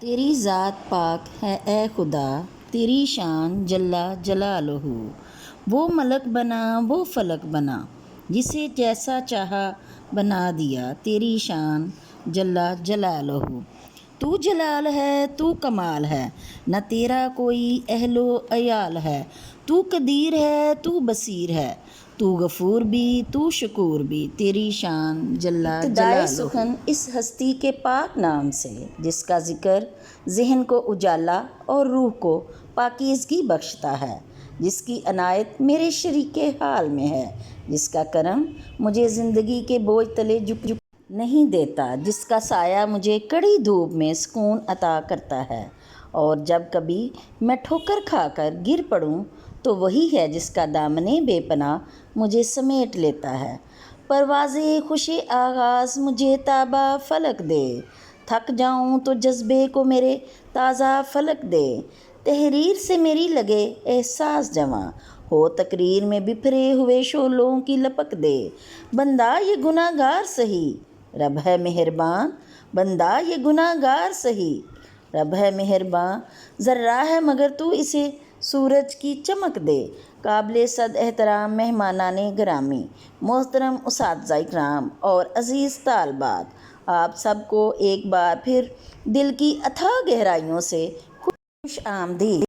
تیری ذات پاک ہے اے خدا، تیری شان جلا جلالہ۔ وہ ملک بنا وہ فلک بنا، جسے جیسا چاہا بنا دیا، تیری شان جلا جلالہ۔ تو جلال ہے تو کمال ہے، نہ تیرا کوئی اہل و عیال ہے۔ تو قدیر ہے تو بصیر ہے، تو غفور بھی تو شکور بھی، تیری شان جلا جلالہ۔ سخن اس ہستی کے پاک نام سے، جس کا ذکر ذہن کو اجالا اور روح کو پاکیزگی بخشتا ہے، جس کی عنایت میرے شریک حال میں ہے، جس کا کرم مجھے زندگی کے بوجھ تلے جھک نہیں دیتا، جس کا سایہ مجھے کڑی دھوپ میں سکون عطا کرتا ہے، اور جب کبھی میں ٹھوکر کھا کر گر پڑوں تو وہی ہے جس کا دامن بے پناہ مجھے سمیٹ لیتا ہے۔ پرواز خوش آغاز مجھے تابہ فلک دے، تھک جاؤں تو جذبے کو میرے تازہ فلک دے۔ تحریر سے میری لگے احساس جواں، ہو تقریر میں بکھرے ہوئے شعلوں کی لپک دے۔ بندہ یہ گناہ گار سہی، رب ہے مہرباں، بندہ یہ گناہ گار سہی، رب ہے مہرباں۔ ذرہ ہے مگر تو اسے سورج کی چمک دے۔ قابل صد احترام مہمانان گرامی، محترم اساتذہ اکرام اور عزیز طالبات، آپ سب کو ایک بار پھر دل کی اتھاہ گہرائیوں سے خوش آمدید۔